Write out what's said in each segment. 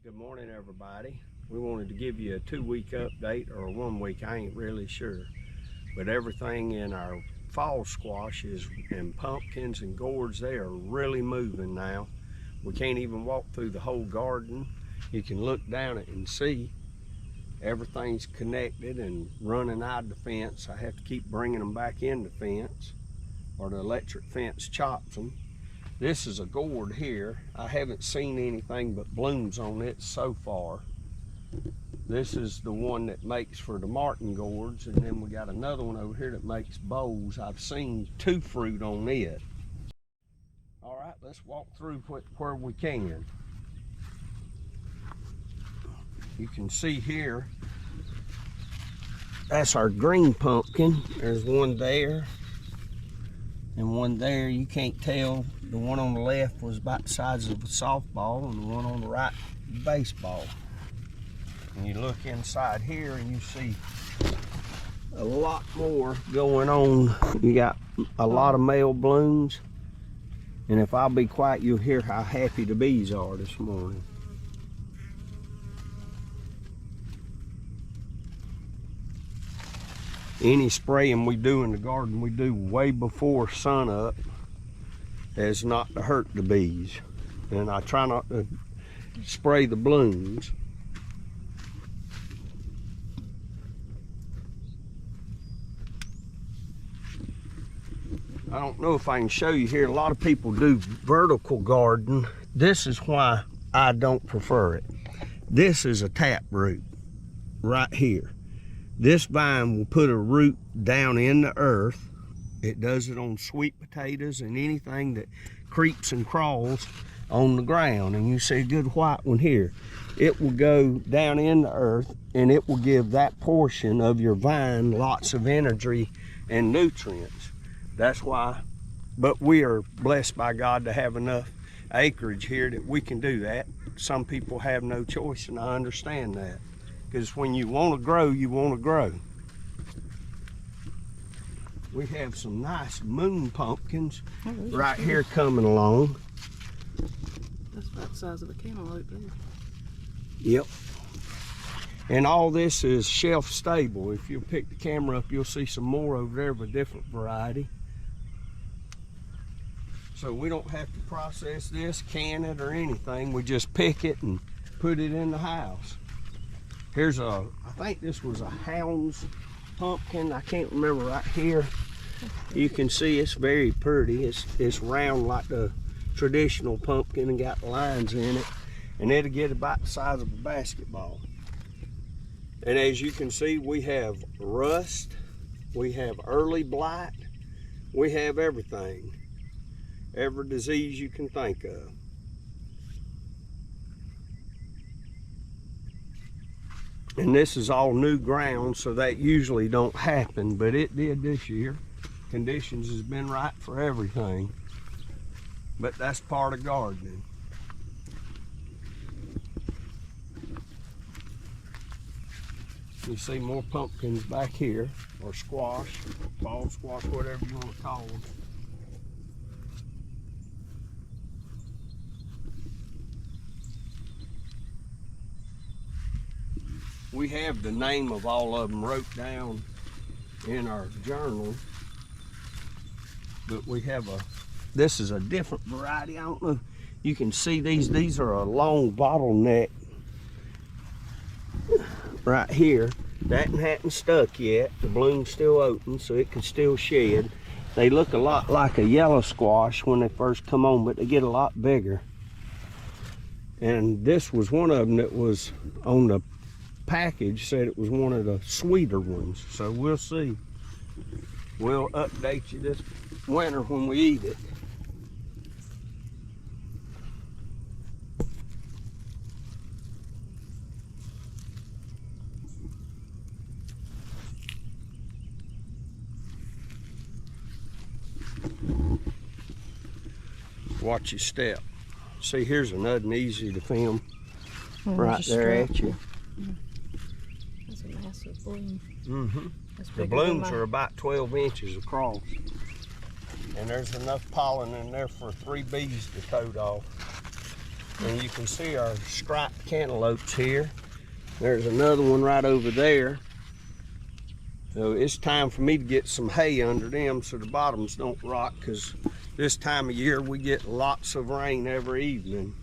Good morning, everybody. We wanted to give you a 2-week update, or a 1 week, I ain't really sure. But everything in our fall squashes and pumpkins and gourds, they are really moving now. We can't even walk through the whole garden. You can look down it and see everything's connected and running out of the fence. I have to keep bringing them back in the fence, or the electric fence chops them. This is a gourd here. I haven't seen anything but blooms on it so far. This is the one that makes for the Martin gourds, and then we got another one over here that makes bows. I've seen 2 fruit on it. All right, let's walk through where we can. You can see here, that's our green pumpkin. There's one there and one there. You can't tell. The one on the left was about the size of a softball, and the one on the right, baseball. And you look inside here and you see a lot more going on. You got a lot of male blooms, and if I'll be quiet, you'll hear how happy the bees are this morning. Any spraying we do in the garden, we do way before sun up, as not to hurt the bees. And I try not to spray the blooms. I don't know if I can show you here. A lot of people do vertical garden. This is why I don't prefer it. This is a tap root right here. This vine will put a root down in the earth. It does it on sweet potatoes and anything that creeps and crawls on the ground. And you see a good white one here. It will go down in the earth, and it will give that portion of your vine lots of energy and nutrients. That's why, but we are blessed by God to have enough acreage here that we can do that. Some people have no choice, and I understand that. Because when you want to grow, you want to grow. We have some nice moon pumpkins right here coming along. That's about the size of a cantaloupe, isn't it? Yep. And all this is shelf stable. If you'll pick the camera up, you'll see some more over there of a different variety. So we don't have to process this, can it, or anything. We just pick it and put it in the house. Here's I think this was a Hound's pumpkin. I can't remember right here. You can see it's very pretty. It's round like the traditional pumpkin and got lines in it. And it'll get about the size of a basketball. And as you can see, we have rust, we have early blight, we have everything. Every disease you can think of. And this is all new ground, so that usually don't happen, but it did this year. Conditions has been right for everything, but that's part of gardening. You see more pumpkins back here, or squash, fall squash, whatever you want to call them. We have the name of all of them wrote down in our journal, but we have this is a different variety. I don't know, you can see these are a long bottleneck right here. That hadn't stuck yet. The bloom's still open, so it can still shed. They look a lot like a yellow squash when they first come on, but they get a lot bigger. And this was one of them that was on the package, said it was one of the sweeter ones. So we'll see. We'll update you this winter when we eat it. Watch your step. See, here's another easy to film right there at you. That's a massive bloom. Mm-hmm. The blooms are about 12 inches across. And there's enough pollen in there for 3 bees to tote off. And you can see our striped cantaloupes here. There's another one right over there. So it's time for me to get some hay under them so the bottoms don't rot, because this time of year we get lots of rain every evening.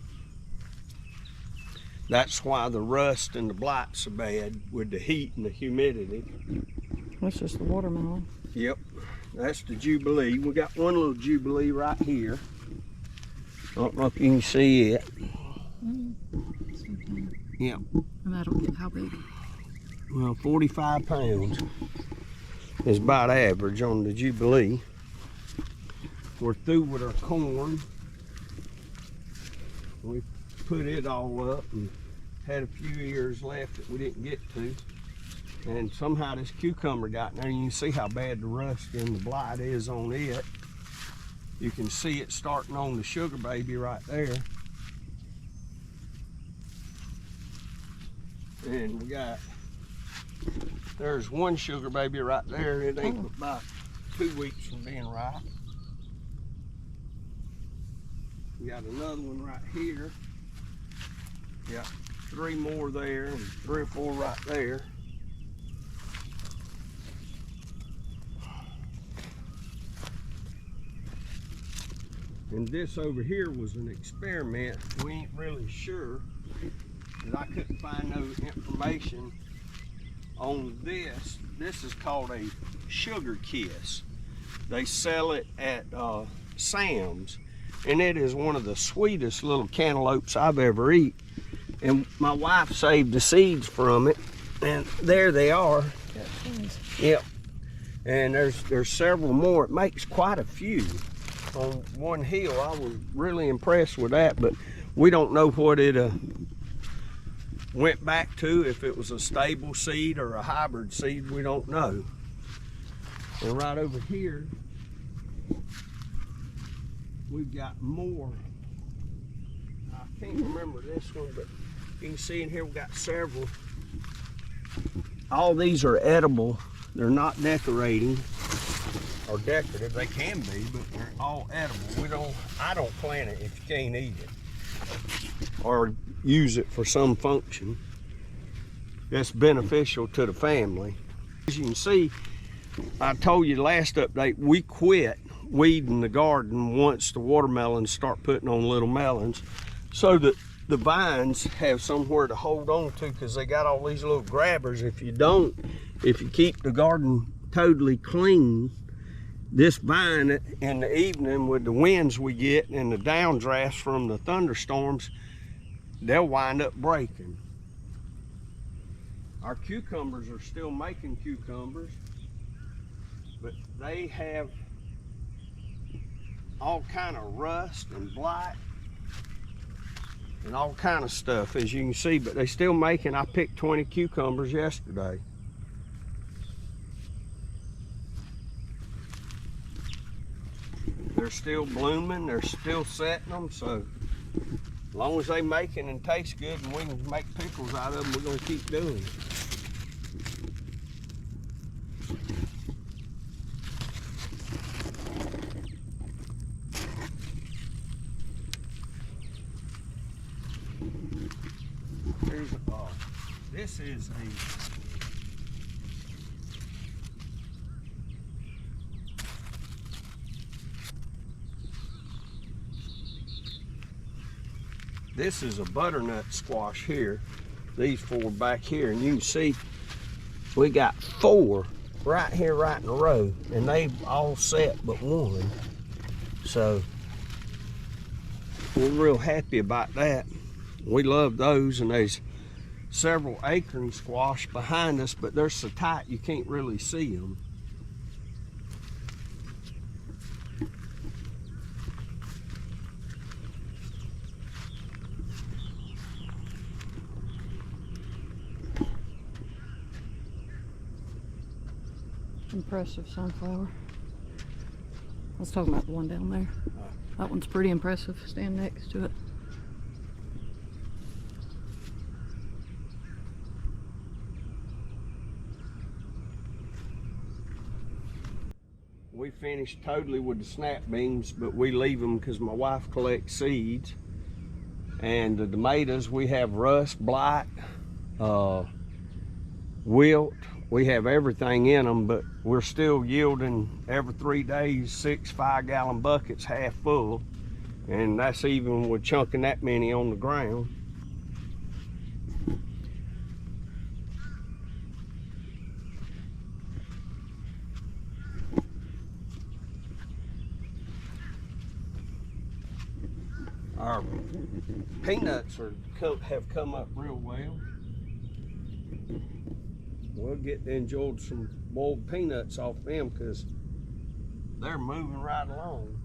That's why the rust and the blight's so bad with the heat and the humidity. That's just the watermelon. Yep, that's the Jubilee. We got one little Jubilee right here. I don't know if you can see it. Yep. And that'll get how big? Well, 45 pounds is about average on the Jubilee. We're through with our corn. We put it all up and had a few ears left that we didn't get to. And somehow this cucumber got in there. You can see how bad the rust and the blight is on it. You can see it starting on the sugar baby right there. And we got, there's one sugar baby right there. It ain't about 2 weeks from being ripe. We got another one right here. Got 3 more there and 3 or 4 right there. And this over here was an experiment. We ain't really sure, because I couldn't find no information on this. This is called a sugar kiss. They sell it at Sam's, and it is one of the sweetest little cantaloupes I've ever eaten. And my wife saved the seeds from it, and there they are. Yep. And there's several more. It makes quite a few on one hill. I was really impressed with that, but we don't know what it went back to, if it was a stable seed or a hybrid seed, we don't know. And right over here, we've got more. I can't remember this one, but you can see in here we've got several. All these are edible. They're not decorating or decorative. They can be, but they're all edible. I don't plant it if you can't eat it or use it for some function that's beneficial to the family. As you can see, I told you last update, we quit weeding the garden once the watermelons start putting on little melons, so that the vines have somewhere to hold on to, because they got all these little grabbers. If you keep the garden totally clean, this vine in the evening with the winds we get and the downdrafts from the thunderstorms, they'll wind up breaking. Our cucumbers are still making cucumbers, but they have all kind of rust and blight and all kind of stuff, as you can see, but they still making. I picked 20 cucumbers yesterday. They're still blooming, they're still setting them, so as long as they making and taste good and we can make pickles out of them, we're gonna keep doing it. This is a butternut squash here. These 4 back here, and you can see we got 4 right here, right in a row, and they've all set but one. So we're real happy about that. We love those, and there's several acorn squash behind us, but they're so tight you can't really see them. Impressive sunflower. I was talking about the one down there. That one's pretty impressive. Stand next to it. We finished totally with the snap beans, but we leave them because my wife collects seeds. And the tomatoes, we have rust, blight, wilt. We have everything in them, but we're still yielding every 3 days 6 5-gallon buckets half full, and that's even with chunking that many on the ground. Our peanuts have come up real well. We'll get to enjoy some boiled peanuts off them because they're moving right along.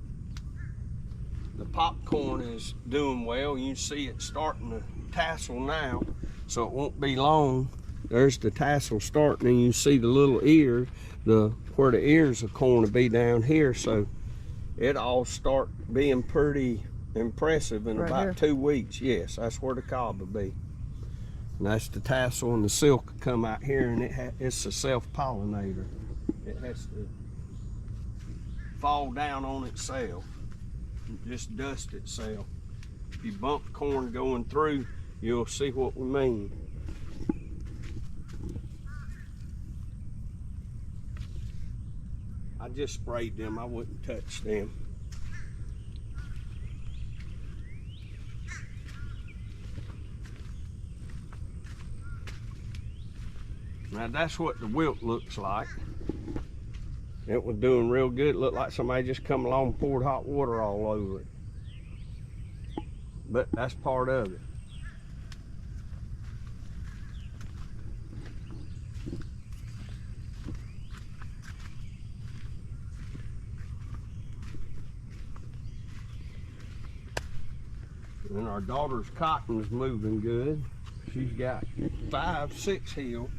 The popcorn is doing well. You see it starting to tassel now, so it won't be long. There's the tassel starting, and you see the little ear, where the ears of corn will be down here, so it all start being pretty impressive in right about here. 2 weeks. Yes, that's where the cob will be. And that's the tassel, and the silk will come out here, and it's a self-pollinator. It has to fall down on itself and just dust itself. If you bump corn going through, you'll see what we mean. I just sprayed them. I wouldn't touch them. Now that's what the wilt looks like. It was doing real good. It looked like somebody just come along and poured hot water all over it. But that's part of it. And our daughter's cotton's moving good. She's got 5, 6 hill.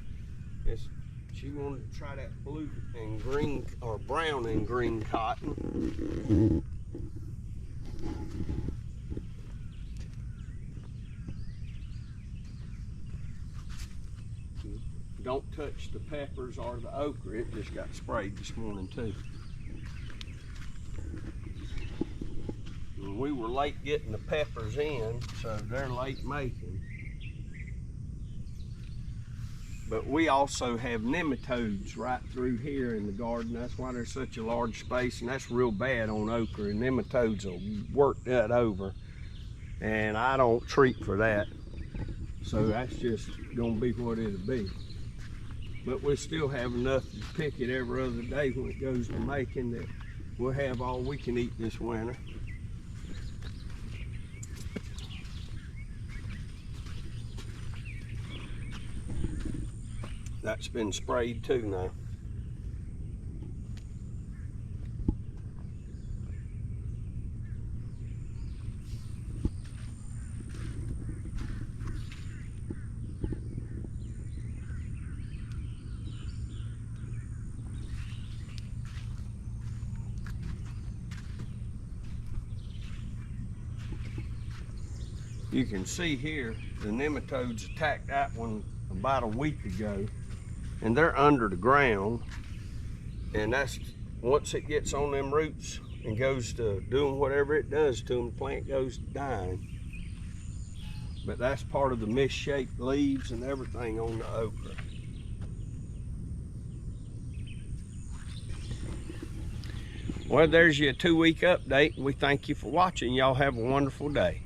She wanted to try that blue and green, or brown and green cotton. Don't touch the peppers or the okra. It just got sprayed this morning too. And we were late getting the peppers in, so they're late making. But we also have nematodes right through here in the garden. That's why there's such a large space, and that's real bad on okra. And nematodes will work that over, and I don't treat for that. So that's just gonna be what it'll be. But we still have enough to pick it every other day when it goes to making that we'll have all we can eat this winter. That's been sprayed too now. You can see here the nematodes attacked that one about a week ago. And they're under the ground, and that's once it gets on them roots and goes to doing whatever it does to them, the plant goes dying. But that's part of the misshaped leaves and everything on the okra. Well, there's your 2-week update. We thank you for watching. Y'all have a wonderful day.